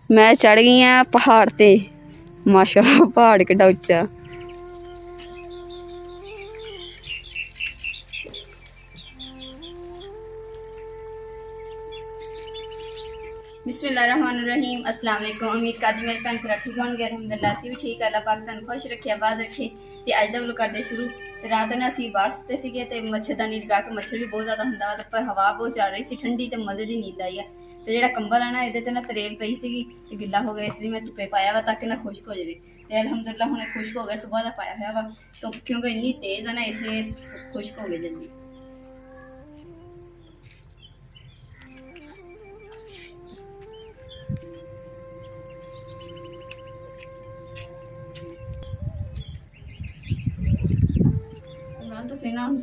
मैं चढ़ गई हाँ पहाड़ ते। माशाल्लाह पहाड़ किड्डा उच्चा। बिस्मिल्लाहिर्रहमानिर्रहीम। अस्सलाम वालेकुम। उम्मीद करदी मेरे भैन भरा ठीक होणगे। अलहमदुलिल्लाह असीं भी ठीक। अल्लाह पाक तुहानूं खुश रखे आबाद रखे। ते अज दा व्लॉग करदे शुरू। ते रात ने असीं बाहर सुत्ते सीगे ते मच्छरदानी लगा के मच्छर भी बहुत ज़्यादा हुंदा वा ते पर हवा बहुत चल रही सी ठंडी ते मज़े दी नींद आई है। ते जिहड़ा कंबल है ना इहदे ते ना तरेल पई सीगी ते गिल्ला हो गया, इसलिए मैं धुप्पे पाया वा ताकि ना खुश्क हो जाए। ते अलहमदुलिल्लाह हुणे खुश्क हो गया। सुबह दा पाया होया वा तो क्योंकि इन्नी तेज़ है ना इसलिए खुश्क हो गए जल्दी।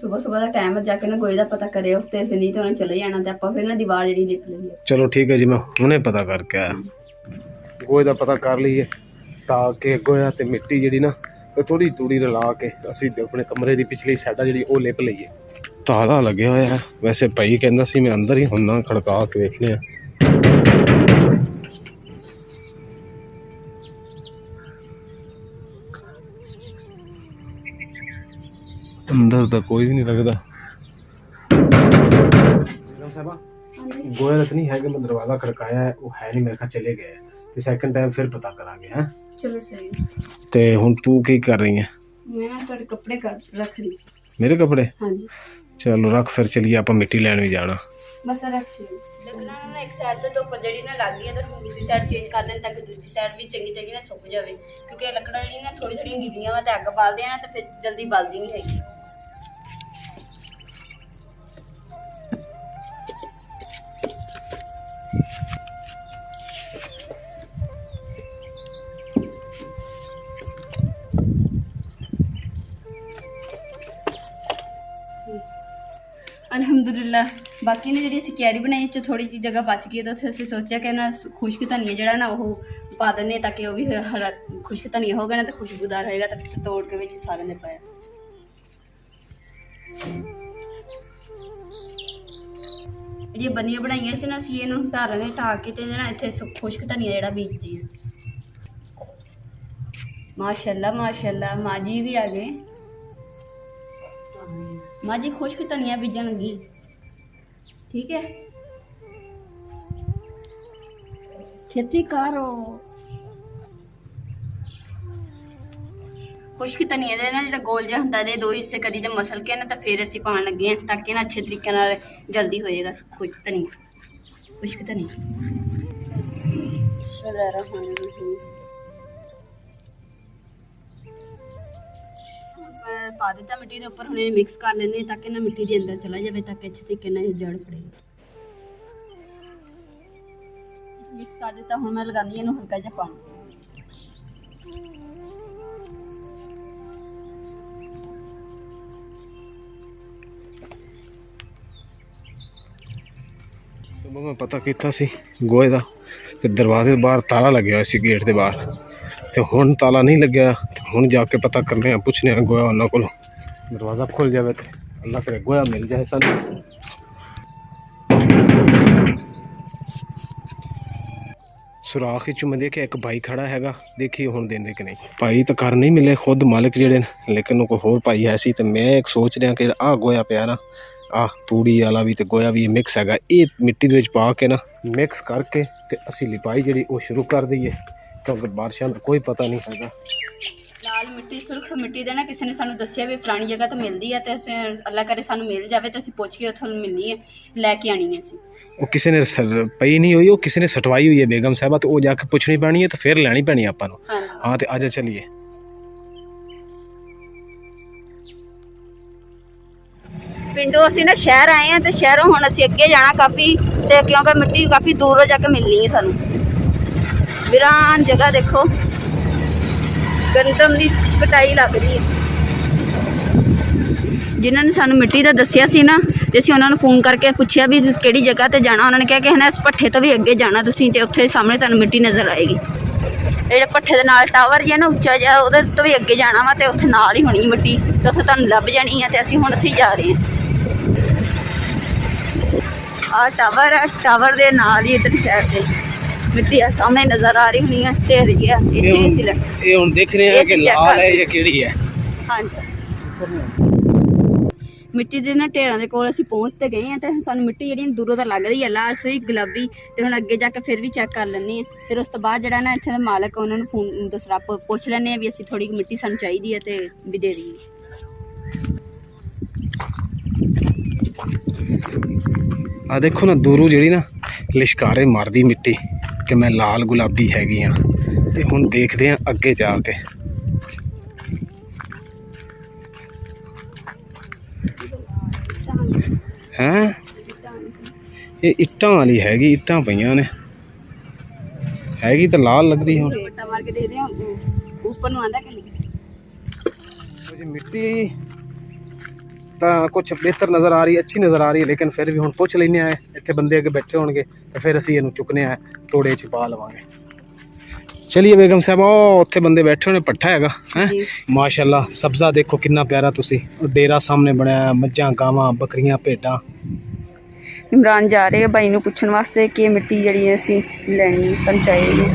सुबह सुबह का टाइम जाके ना गोए का पता करे तो फिर नहीं तो उन्हें चले जाना। तो आप फिर ना दीवार जी लिप लीए। चलो ठीक है जी, मैं हुणे पता करके आया। गोए का पता कर लीए ताकि गोया ते मिट्टी जी ना थोड़ी तूड़ी रला के असी अपने कमरे की पिछली साइड जी वो लिप लीए। ताला लगे हुआ है वैसे भाई कहता सी मैं अंदर ही हुन्ना, खड़का के वेखने। अंदर तो कोई भी नहीं लगता। गोया तो नहीं है कि मैं दरवाजा खड़काया है, वो है नहीं, मेरे ख्याल चले गए। ते सेकंड टाइम फिर पता करांगे हैं। चलो सही। ते हुन तू की कर रही है? मैं थोड़े कपड़े रख रही सी। मेरे कपड़े? हां जी। चलो रख, फिर चलिए आप मिट्टी लैन भी जाना। बस रख ली। लगना ना एक साइड तो ऊपर जड़ी ना लग गई है तो हम दूसरी साइड चेंज कर दें ताकि दूसरी साइड भी चंगी तरीके ना सुक जाए। क्योंकि लकड़ा जी ना थोड़ी थोड़ी गिल्लियां वा ते अग बालदे ना तो फिर जल्दी बलदी नहीं हैगी। अलहमदुलिल्लाह बाकी ने जी असी क्यारी बनाई जो थोड़ी जी जगह बच गई है तो असीं सोचा कि ना खुश्क धनिया जड़ा ना वो पा दें ताकि वह भी हरा खुश्क धनिया होगा ना तो खुशबूदार होएगा। तो तोड़ के विच सारे ने पाया। जी बनिया बनाई से ना असीं इहनूं ढा लांगे, ढा के ते ना इत्थे खुश्क धनिया जड़ा बीजते हैं। माशाल्लाह माशाल्लाह माँ जी भी आ गए। माँ जी खुश्क धनिया बीजन लगी। ठीक है छेती करो। खुश्क धनिया दे ना जो गोल जिहा हुंदा दे दो हिस्से करी ते मसल के ना तो फिर असीं पाण लगे हैं ताकि ना अच्छे तरीके नाल जल्दी होएगा खुश्क धनिया। खुश्क धनिया बिस्मिल्लाहिर्रहमानिर्रहीम पा दिता मिट्टी के ऊपर। हमने मिक्स कर लेने ताकि ना मिट्टी के अंदर चला जाए ताकि अच्छे तरीके ना जड़ पड़ेगा। मिक्स कर दिता। हुण मैं लगानी है हल्का जिहा पानी। मैं पता किया सी गोए का ते दरवाजे बाहर ताला लगे हुआ सी गेट के बाहर। तो हुण ताला नहीं लग्या तो हुण जाके पता करने पुछने गोया उन्होंने को दरवाज़ा खुल जाए तो अल्लाह करे गोया मिल जाए सानू। सुराख चु मैं देखिए एक भाई खड़ा हैगा, देखिए हुण देंदे कि नहीं। भाई तो घर नहीं मिले खुद मालिक जेड़े लेकिन कोई होर भाई है सी। तो मैं एक सोच रहा कि आ गोया पिया ना आ तूड़ी वाला भी तो गोया भी मिक्स हैगा, ये मिट्टी दे विच पा के ना मिक्स करके ते असी लिपाई जी वो शुरू कर दईए क्योंकि बारिशों का कोई पता नहीं हैगा। लाल मिट्टी सुरख मिट्टी दे ना किसी ने सानू दस्सिया भी फलानी जगह तो मिलती है तो अल्लाह करे सानू मिल जाए तो असीं पुछ के उत्थों मिलनी है लैके आनी है। असीं वो किसी ने पई नहीं हुई, वो किसी ने सटवाई हुई है बेगम साहबा, तो वो जाके पुछनी पैनी है तो फिर लैनी पैनी आपां नूं। हाँ तो आजा चलिए। पिंडों असीं ना शहर आए हैं तो शहरों हुण असीं अगे जाना काफ़ी तो क्योंकि मिट्टी काफ़ी दूरों जाके मिलनी है सानू। वीरान जगह देखो गंदम की कटाई लग रही है। जिन्होंने सानू मिट्टी का दसिया सी ना तो असीं उन्होंने फोन करके पूछा भी किहड़ी जगह ते जाना। उन्होंने कहा कि है ना इस भट्ठे तो भी अगे जाना तुसीं ते उत्थे सामने तुहानूं मिट्टी नज़र आएगी। जो भट्ठे के नाल टावर जिहा ना उच्चा जिहा उहदे तो भी अगे जाना वा तो उत्थे नाल ही होनी मिट्टी तो उत्थे तुहानूं लभ जानी है। तो असीं हुण उत्थे जा रहे हैं। आ टावर है, टावर के नाल ही इधर साइड से मिट्टी है सामने नजर आ रही होनी है ढेर ही है इतनी सी लग ये हुन देख रहे हैं कि लाल है या केड़ी है। हाँ जी ਮਿੱਟੀ ਦੇ ਨਾ ਢੇਰਾਂ ਦੇ ਕੋਲ ਅਸੀਂ ਪਹੁੰਚ ਤੇ ਗਏ ਆ ਤੇ ਸਾਨੂੰ ਮਿੱਟੀ ਜਿਹੜੀ ਦੂਰੋਂ ਤਾਂ ਲੱਗ ਰਹੀ ਹੈ ਲਾਲ ਸੋਈ ਗੁਲਾਬੀ ਤੇ ਹੁਣ ਅੱਗੇ ਜਾ ਕੇ ਫਿਰ ਵੀ ਚੈੱਕ ਕਰ ਲੈਂਦੇ ਆ ਫਿਰ ਉਸ ਤੋਂ ਬਾਅਦ ਜਿਹੜਾ ਨਾ ਇੱਥੇ ਦਾ ਮਾਲਕ ਉਹਨਾਂ ਨੂੰ ਫੋਨ ਦੂਸਰਾ ਪੁੱਛ ਲੈਂਦੇ ਆ ਵੀ ਅਸੀਂ ਥੋੜੀ ਮਿੱਟੀ ਸਾਨੂੰ ਚਾਹੀਦੀ ਹੈ ਤੇ ਵੀ ਦੇ ਦਈਏ। ਆ ਦੇਖੋ ਨਾ ਦੂਰੋਂ ਜਿਹੜੀ ਨਾ ਲਿਸ਼ਕਾਰੇ ਮਾਰਦੀ ਮਿੱਟੀ ਕਿ ਮੈਂ ਲਾਲ ਗੁਲਾਬੀ ਹੈਗੀ ਆ ਤੇ ਹੁਣ ਦੇਖਦੇ ਆ ਅੱਗੇ ਜਾ ਕੇ। हैं ये इट्टां वाली हैगी इट्टां पईयां ने हैगी तो लाल लगदी हुण मार के दे दे ऊपर नु आंदा कि कुछ मिट्टी तो कुछ बेहतर नज़र आ रही है अच्छी नज़र आ रही है लेकिन फिर भी हुण पुछ लैने आ इत्थे बंदे अगे बैठे होणगे तो फिर असीं इहनूं चुकने आ तोड़े च पा लवांगे। चलिए बेगम साहब उत्थे बंदे बैठे होने पट्ठा हैगा हैं माशाल्लाह सब्ज़ा देखो कितना प्यारा तुसी डेरा सामने बनाया मज्जां गावां बकरियां भेडां। इमरान जा रहे भाई नूं पुछण वास्ते कि मिट्टी जिहड़ी असीं लैणी सानूं चाहीदी।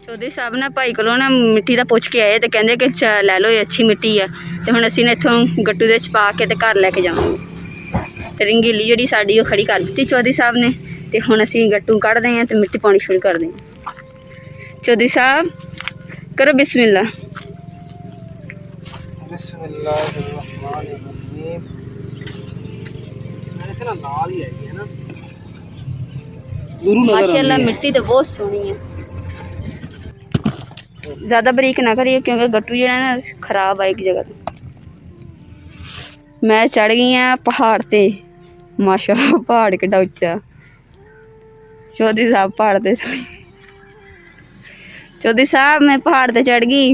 चौधरी साहब ना भाई कोलों ना मिट्टी का पुछ के आए तो कहते कि लै लो अच्छी मिट्टी है तो हुण असीं इत्थों गट्टू दे पा के ते घर लैके जावांगे ते रंगीली जिहड़ी साडी ओह खड़ी कर दित्ती चौधरी साहब ने ते हुण असीं गट्टू कढ़दे आं ते मिट्टी पाउणी शुरू करदे आं। चौधरी साहब करो बिस्मिल्लाह। माशाअल्लाह मिट्टी तो बहुत सोहनी है ज़्यादा बरीक ना करिए क्योंकि गट्टू जो ना खराब है एक जगह तो। मैं चढ़ गई हाँ पहाड़ ते माशाल्लाह पहाड़ किड्डा उच्चा। चौधरी साहब पहाड़ ते चौधरी साहब मैं पहाड़ ते चढ़ गई।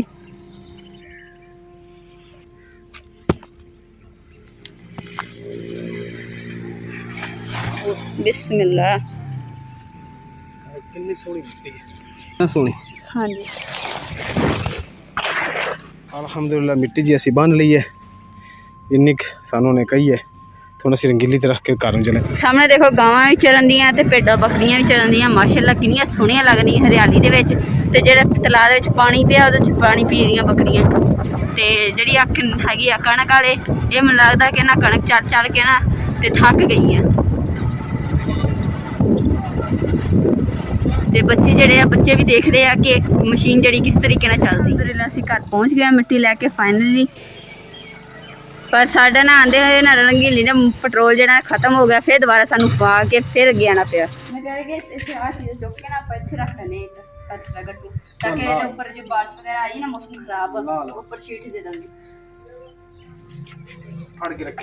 बिस्मिल्लाह कितनी सोहनी मिट्टी है सोहनी। हाँ जी अल्हम्दुलिल्लाह मिट्टी जी असी बन ली है जिन्नी सानू ने कही है तो असीं रंगीली ते रख के घर नूं चले। सामने देखो गावां भी चरन दियां ते भेडां बकरियां भी चरन दियां माशाअल्लाह कितनियां सोहणियां लगदियां हरियाली दे विच ते जेह्ड़ा तलाऽ दे विच पानी पिया ओहदे च पानी पी रहियां बकरियां ते जेह्ड़ी अक्ख हैगी आ कणक वाले ये मैनूं लगदा कि ना कणक चल चल के ना ते थक गई है ते बच्चे जेह्ड़े आ बच्चे भी देख रहे हैं कि मशीन जेह्ड़ी किस तरीके नाल चलदी। अल्हम्दुलिल्लाह असीं घर पहुँच गए मिट्टी लैके फाइनली पर साडा ना आंदे होए ना रंगीली ने पेट्रोल जेह्ड़ा खत्म हो गया फिर दोबारा सानूं पा के फिर अगे आना पिया। मैं कह रही कि इत्थे आ चीज़ चुक के ना आपां इत्थे रख लैने कचरा गट्टू ताकि इहदे ऊपर जो बारिश वगैरह आई ना मौसम खराब ऊपर शीट दे देंगे फाड़ के रख।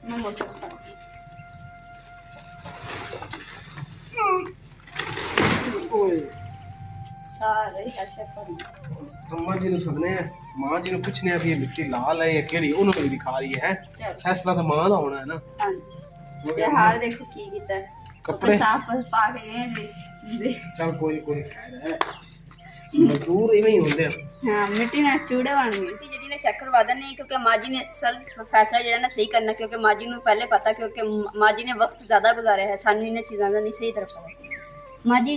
मैं मौसम खराब अम्मा जी ने सदने मां जी ने पूछने भी ये मिट्टी लाल है या केड़ी उन्होंने भी दिखा रही है फैसला तो मां दा होना है ना। हां ये हाल देखो की कीता कपड़े साफ पा के दे चल कोई खैर है मजदूर इवें ही होंदे हां मिट्टी ना चूड़े बन गई मिट्टी जेडी ने चक्कर वादन नहीं क्योंकि मां जी ने सल फैसला जेड़ा ना सही करना क्योंकि मां जी नु पहले पता क्योंकि मां जी ने वक्त ज्यादा गुजारा है सानू इन चीज़ों का नहीं सही तरफ पता। मां जी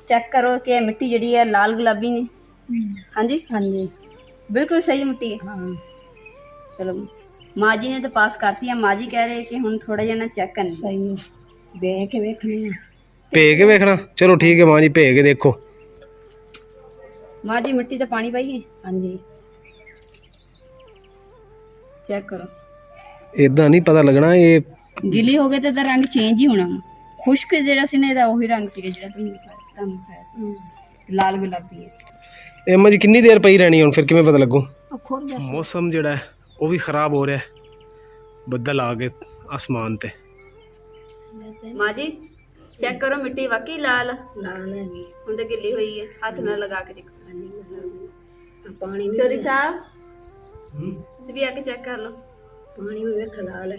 चेक करो कि मिट्टी जी है लाल गुलाबी ने। हाँ जी बिल्कुल सही मिट्टी है। हाँ। चलो माँ जी ने तो पास करती है माँ जी कह रहे कि हुण थोड़ा जिहा ना चेक करना सही बे के वेखने भे के वेखना चलो ठीक है माँ जी भे के देखो। माँ जी मिट्टी तो पानी पाइए। हाँ जी चेक करो इदां नहीं पता लगना ये गिली हो गए तो रंग चेंज ही होना खुश्क जेड़ा सी ने ओही रंग सी जेड़ा तुहानूं दिखाया सी लाल गुलाबी है। अम्मा जी कितनी देर पई रहनी हुण फिर किवें पता लगू। मौसम जेड़ा है वो भी खराब हो रहा है बदल आ गए आसमान ते। माँ जी चेक करो मिट्टी वाकई लाल है हुण तो गिली हुई है हाथ ना लगा के देखो पानी। चौधरी साहब तुसीं भी आके चेक कर लो पानी में वेख लाल है।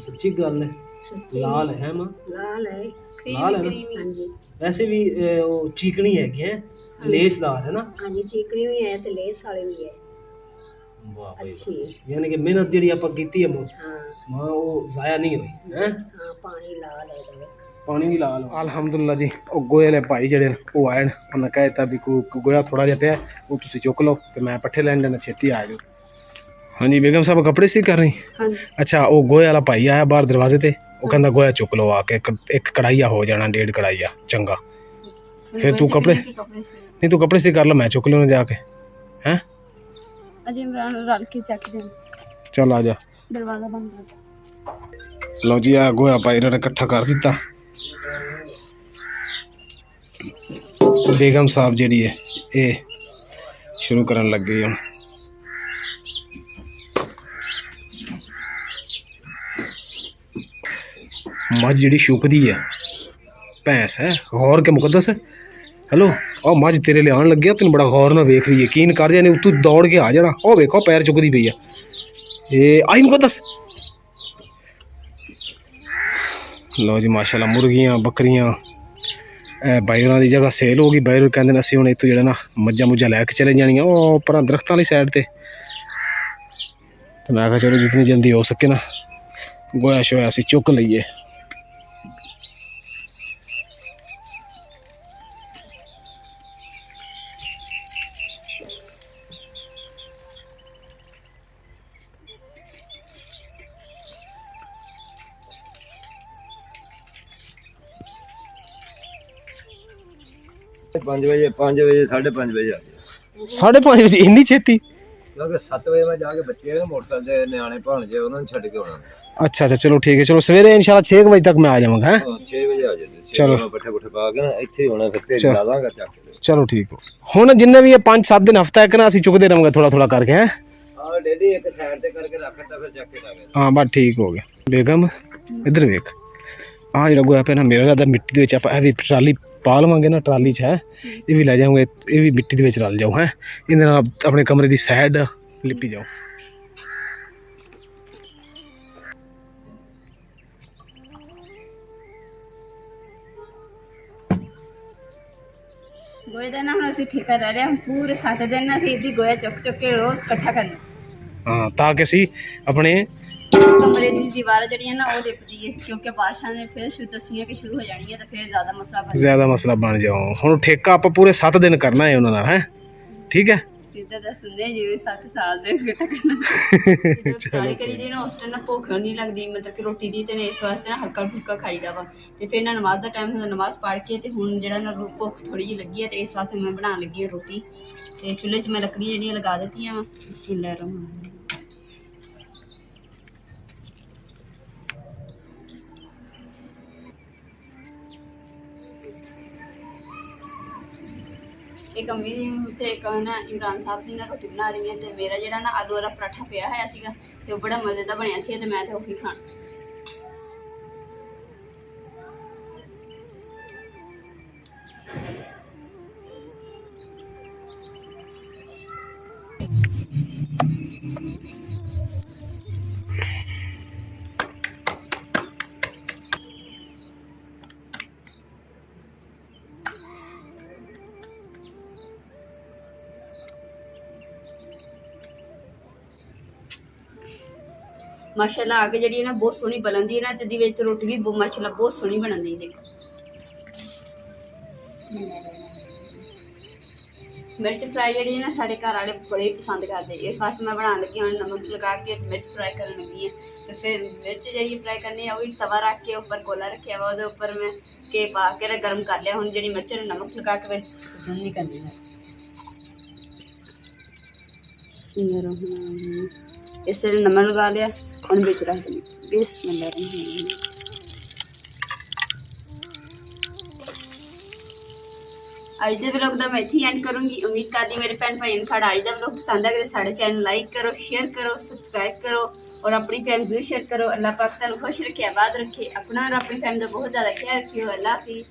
ਸੱਚੀ ਗੱਲ ਹੈ, ਲਾਲ ਹੈ ਮਾਂ, ਲਾਲ ਹੈ ਲਾਲ ਹੈ ਨਾ? ਹਾਂਜੀ ਵੈਸੇ ਵੀ ਉਹ ਚੀਕਣੀ ਹੈਗੀ ਹੈ, ਲੇਸਦਾਰ ਹੈ ਨਾ? ਹਾਂਜੀ ਚੀਕਣੀ ਵੀ ਹੈ ਤੇ ਲੇਸ ਵਾਲੇ ਵੀ ਹੈ ਵਾਹ ਭਾਈ ਅੱਛੀ ਹੈ। ਯਾਨੀ ਕਿ ਮਿਹਨਤ ਜਿਹੜੀ ਆਪਾਂ ਕੀਤੀ ਹੈ ਹਾਂ ਮਾਂ ਉਹ ਜ਼ਾਇਆ ਨਹੀਂ ਹੋਈ ਹੈ। ਹਾਂ ਪਾਣੀ ਲਾਲ ਹੈ ਇਹਦੇ ਵਿੱਚ। ਪਾਣੀ ਵੀ ਲਾ ਲਓ। ਅਲਹਮਦੁਲਿਲਾ ਜੀ, ਉਹ ਗੋਹੇ ਵਾਲੇ ਭਾਈ ਜਿਹੜੇ ਨੇ ਉਹ ਆਏ ਨੇ, ਉਹਨਾਂ ਕਹਿ ਦਿੱਤਾ ਵੀ ਗੋਹਾ ਥੋੜਾ ਜਿਹਾ ਪਿਆ, ਉਹ ਤੁਸੀਂ ਚੁੱਕ ਲਓ ਤੇ ਮੈਂ ਪੱਠੇ ਲੈਣ ਜਾਣਾ, ਛੇਤੀ ਆ ਜਾਓ। ਹਾਂਜੀ ਬੇਗਮ ਸਾਹਿਬ ਕੱਪੜੇ ਸੀ ਕਰ ਰਹੀ? ਹਾਂਜੀ ਅੱਛਾ, ਉਹ ਗੋਹੇ ਵਾਲਾ ਭਾਈ ਆਇਆ ਬਾਹਰ ਦਰਵਾਜ਼ੇ ਤੇ, ਉਹ ਕਹਿੰਦਾ ਗੋਹਾ ਚੁੱਕ ਲਓ ਆ ਕੇ, ਇੱਕ ਕੜਾਈਆ ਹੋ ਜਾਣਾ, 1.5 ਕੜਾਈਆ ਚੰਗਾ। ਫਿਰ ਤੂੰ ਕੱਪੜੇ ਨਹੀਂ, ਤੂੰ ਕੱਪੜੇ ਸੀ ਕਰ ਲੈ, ਮੈਂ ਚੁੱਕ ਲਿਓ ਜਾ ਕੇ। ਹੈਂ ਅਜੇ ਇਮਰਾਨ ਰਲ ਕੇ ਚੱਕ ਦੇ, ਚੱਲ ਆ ਜਾ, ਦਰਵਾਜ਼ਾ ਬੰਦ ਕਰ। ਲਓ ਜੀ, ਆ ਗੋਹਾ ਭਾਈ ਇਹਨਾਂ ਨੇ ਇਕੱਠਾ ਕਰ ਦਿੱਤਾ। ਬੇਗਮ ਸਾਹਿਬ ਜਿਹੜੀ ਹੈ ਇਹ ਸ਼ੁਰੂ ਕਰਨ ਲੱਗ ਗਈ ਹੁਣ। ਮੱਝ ਜਿਹੜੀ ਛੁਪਦੀ ਹੈ, ਭੈਂਸ ਹੈ, ਗੌਰ ਕੇ ਮੁਕੱਦਸ ਹੈ। ਹੈਲੋ, ਉਹ ਮੱਝ ਤੇਰੇ ਲਈ ਆਉਣ ਲੱਗਿਆ, ਤੈਨੂੰ ਬੜਾ ਗੌਰ ਨਾਲ ਵੇਖ ਰਹੀ, ਯਕੀਨ ਕਰ ਜਾਨੇ ਤੂੰ ਦੌੜ ਕੇ ਆ ਜਾਣਾ। ਉਹ ਵੇਖੋ ਪੈਰ ਚੁੱਕਦੀ ਪਈ ਆ, ਇਹ ਆਈ ਮੁਕੱਦਸ। ਲਓ ਜੀ ਮਾਸ਼ਾਅੱਲਾ, ਮੁਰਗੀਆਂ ਬੱਕਰੀਆਂ ਭਾਈ ਉਹਨਾਂ ਦੀ ਜਗ੍ਹਾ ਸੇਲ ਹੋ ਗਈ। ਬਾਹਰ ਕਹਿੰਦੇ ਨੇ ਅਸੀਂ ਹੁਣ ਇੱਥੋਂ ਜਿਹੜਾ ਨਾ ਮੱਝਾਂ ਮੁੱਝਾਂ ਲੈ ਕੇ ਚਲੇ ਜਾਣੀਆਂ ਉਹ ਪਰ ਦਰਖਤਾਂ ਵਾਲੀ ਸਾਈਡ ਤੇ ਮੈਂ ਕਿਹਾ ਚਲੋ ਜਿਤਨੀ ਜਲਦੀ ਹੋ ਸਕੇ ਨਾ ਗੋਇਆ ਸ਼ੋਇਆ ਅਸੀਂ ਚੁੱਕ ਲਈਏ। ਪੰਜ ਵਜੇ 5:30 ਵਜੇ ਆ ਜਾਓ। 5:30 ਵਜੇ ਇੰਨੀ ਛੇਤੀ? ਕਿਉਂਕਿ 7 ਵਜੇ ਮੈਂ ਜਾ ਕੇ ਬੱਚੇ ਨੇ ਮੋਟਰਸਾਈਕਲ ਦੇ ਨਿਆਣੇ ਭਾਣਜੇ ਉਹਨਾਂ ਨੂੰ ਛੱਡ ਕੇ ਆਉਣਾ। ਅੱਛਾ ਅੱਛਾ, ਚਲੋ ਠੀਕ ਹੈ, ਚਲੋ ਸਵੇਰੇ ਇਨਸ਼ਾਅੱਲਾ 6 ਵਜੇ ਤੱਕ ਮੈਂ ਆ ਜਾਵਾਂਗਾ। ਹੈਂ 6 ਵਜੇ ਆ ਜਾਂਦੇ। ਚਲੋ। ਪੱਠੇ ਪੁੱਠੇ ਪਾ ਕੇ ਨਾ ਇੱਥੇ ਹੀ ਹੋਣਾ, ਫਿਰ ਤੇ ਚਲੋ। ਲਾ ਦਾਂਗਾ ਚੱਕ ਕੇ। ਚਲੋ ਠੀਕ ਹੋ, ਹੁਣ ਜਿੰਨੇ ਵੀ ਇਹ 5-7 ਦਿਨ ਹਫਤਾ ਇੱਕ ਨਾ ਅਸੀਂ ਚੁੱਕਦੇ ਰਹਾਂਗੇ ਥੋੜਾ ਥੋੜਾ ਕਰਕੇ। ਹੈਂ ਆਹ ਡੇਲੀ ਇੱਕ ਸਾਈਡ ਤੇ ਕਰਕੇ ਰੱਖਦਾ, ਫਿਰ ਚੱਕ ਕੇ ਲਾ ਗਿਆ। ਹਾਂ ਬਸ ਠੀਕ ਹੋ ਗਿਆ। ਬੇਗਮ ਇੱਧਰ ਵੇਖ, ਆਹ ਜਿਹੜਾ ਗੋਇਆ ਪਿਆ ਨਾ, ਮੇਰਾ ਰਾਦਾ ਮਿੱਟੀ ਦੇ ਵਿੱਚ ਆਪਾਂ ਇਹ ਵੀ ਟਰਾਲੀ ਪਾ ਲਵਾਂਗੇ ਨਾ, ਟਰਾਲੀ 'ਚ ਹੈ ਇਹ ਵੀ ਲੈ ਜਾਵਾਂਗੇ, ਇਹ ਵੀ ਮਿੱਟੀ ਦੇ ਵਿੱਚ ਰਲ ਜਾਓ। ਹੈਂ ਇਹਦੇ ਨਾਲ ਆਪਣੇ ਕਮਰੇ ਦੀ ਸਾਈਡ ਲਿਪੀ ਜਾਓ। ਗੋਏ ਦਾ ਨਾ ਹੁਣ ਅਸੀਂ ਠੇਕਾ ਲੈ ਲਿਆ, ਹੁਣ ਪੂਰੇ 7 ਦਿਨ ਨਾ ਅਸੀਂ ਇਹਦੀ ਗੋਇਆ ਚੁੱਕ ਚੁੱਕ ਕੇ ਰੋਜ਼ ਇਕੱਠਾ ਕਰਨਾ। ਹਾਂ ਤਾਂ ਕਿ ਅਸੀਂ ਆਪਣੇ ਕਮਰੇ ਦੀ ਦੀਵਾਰ ਜਿਹੜੀਆਂ ਨਾ ਉਹ ਲਿਪਦੀ ਹੈ, ਕਿਉਂਕਿ ਬਾਰਿਸ਼ਾਂ ਨੇ ਫਿਰ ਦਸੀਆਂ ਕਿ ਸ਼ੁਰੂ ਹੋ ਜਾਣੀ ਹੈ ਤਾਂ ਫਿਰ ਜ਼ਿਆਦਾ ਮਸਲਾ ਬਣ ਜਾਓ। ਹੁਣ ਠੇਕਾ ਆਪਾਂ ਪੂਰੇ 7 ਦਿਨ ਕਰਨਾ ਹੈ ਉਹਨਾਂ ਨਾਲ। ਹੈ ਠੀਕ ਹੈ, ਸਿੱਧਾ ਦੱਸਦੇ ਜਿਵੇਂ 7 ਸਾਲ ਦੇ ਬੇਟਾ ਕਰਨਾ। ਜਦੋਂ ਕਰੀ ਦੀ ਨਾ ਉਸ ਟਾਈਮ ਨਾ ਭੁੱਖ ਨਹੀਂ ਲੱਗਦੀ, ਮਤਲਬ ਕਿ ਰੋਟੀ ਦੀ, ਤੇ ਇਸ ਵਾਸਤੇ ਨਾ ਹਲਕਾ ਫੁਲਕਾ ਖਾਈਦਾ ਵਾ। ਤੇ ਫਿਰ ਨਾ ਨਮਾਜ਼ ਦਾ ਟਾਈਮ ਹੁੰਦਾ, ਨਮਾਜ਼ ਪੜ੍ਹ ਕੇ ਤੇ ਹੁਣ ਜਿਹੜਾ ਨਾ ਭੁੱਖ ਥੋੜੀ ਜਿਹੀ ਲੱਗੀ ਹੈ ਤੇ ਇਸ ਵਾਸਤੇ ਮੈਂ ਬਣਾਉਣ ਲੱਗੀ ਹਾਂ ਰੋਟੀ। ਤੇ ਚੁੱਲ੍ਹੇ 'ਚ ਮੈਂ ਲੱਕੜੀਆਂ ਜਿਹੜੀਆਂ ਲਗਾ ਦਿੱਤੀਆਂ ਵਾ। ਬਿਸਮਿਲ੍ਲਾਹਿਰ ਰਹਿਮਾਨਿਰ ਰਹੀਮ। ਇੱਕ ਅੰਮੀ ਦੀ ਤੇ ਇੱਕ ਨਾ ਇਮਰਾਨ ਸਾਹਿਬ ਦੀ ਨਾ ਰੋਟੀ ਬਣਾ ਰਹੀ ਹੈ, ਤੇ ਮੇਰਾ ਜਿਹੜਾ ਨਾ ਆਲੂ ਵਾਲਾ ਪਰਾਠਾ ਪਿਆ ਹੋਇਆ ਸੀਗਾ ਤੇ ਉਹ ਬੜਾ ਮਜ਼ੇ ਦਾ ਬਣਿਆ ਸੀ ਤੇ ਮੈਂ ਤਾਂ ਉਹੀ ਖਾਣਾ। ਮਾਸ਼ਾਅੱਲਾ ਆ ਕੇ ਜਿਹੜੀ ਹੈ ਨਾ ਬਹੁਤ ਸੋਹਣੀ ਬਣਦੀ ਹੈ ਨਾ, ਤੇ ਦੀ ਵਿੱਚ ਰੋਟੀ ਵੀ ਮਾਸ਼ਾਅੱਲਾ ਬਹੁਤ ਸੋਹਣੀ ਬਣਦੀ। ਦੇਖੋ ਮਿਰਚ ਫਰਾਈ ਜਿਹੜੀ ਹੈ ਨਾ ਸਾਡੇ ਘਰ ਵਾਲੇ ਬੜੇ ਪਸੰਦ ਕਰਦੇ, ਇਸ ਵਾਸਤੇ ਮੈਂ ਬਣਾਉਣ ਲੱਗੀ। ਹੁਣ ਨਮਕ ਲਗਾ ਕੇ ਮਿਰਚ ਫਰਾਈ ਕਰਨ ਲੱਗੀ ਹਾਂ। ਤੇ ਫਿਰ ਮਿਰਚ ਜਿਹੜੀ ਫਰਾਈ ਕਰਨੀ ਆ ਉਹ ਵੀ ਤਵਾ ਰੱਖ ਕੇ ਉੱਪਰ ਕੋਲਾ ਰੱਖਿਆ ਵਾ, ਉਹਦੇ ਉੱਪਰ ਮੈਂ ਕੇ ਪਾ ਕੇ ਨਾ ਗਰਮ ਕਰ ਲਿਆ। ਹੁਣ ਜਿਹੜੀ ਮਿਰਚ ਨੂੰ ਨਮਕ ਲਗਾ ਕੇ ਵਿੱਚ ਨਹੀਂ ਕਰਨੀ ਬਸ। ਇਸੇ ਨੂੰ ਨਮਕ ਲਗਾ ਲਿਆ, ਹੁਣ ਵਿੱਚ ਰੱਖ ਦਿੰਦੀ। ਬਿਸਮਿਲ੍ਲਾਹਿਰ। ਅੱਜ ਦੇ ਵਲੌਗ ਦਾ ਮੈਂ ਇੱਥੇ ਹੀ ਐਂਡ ਕਰੂੰਗੀ। ਉਮੀਦ ਕਰਦੀ ਮੇਰੇ ਭੈਣ ਭਾਈ ਨੂੰ ਸਾਡਾ ਅੱਜ ਦਾ ਵਲੌਗ ਪਸੰਦ ਆ ਗਿਆ। ਸਾਡੇ ਚੈਨਲ ਲਾਈਕ ਕਰੋ, ਸ਼ੇਅਰ ਕਰੋ, ਸਬਸਕ੍ਰਾਈਬ ਕਰੋ ਔਰ ਆਪਣੀ ਫੈਮਿਲੀ ਨੂੰ ਸ਼ੇਅਰ ਕਰੋ। ਅੱਲਾਹ ਪਾਕ ਤੁਹਾਨੂੰ ਖੁਸ਼ ਰੱਖੇ, ਆਬਾਦ ਰੱਖੇ। ਆਪਣਾ और अपनी फैमिली का बहुत ज़्यादा ख्याल रखियो। अल्लाह हाफिज़।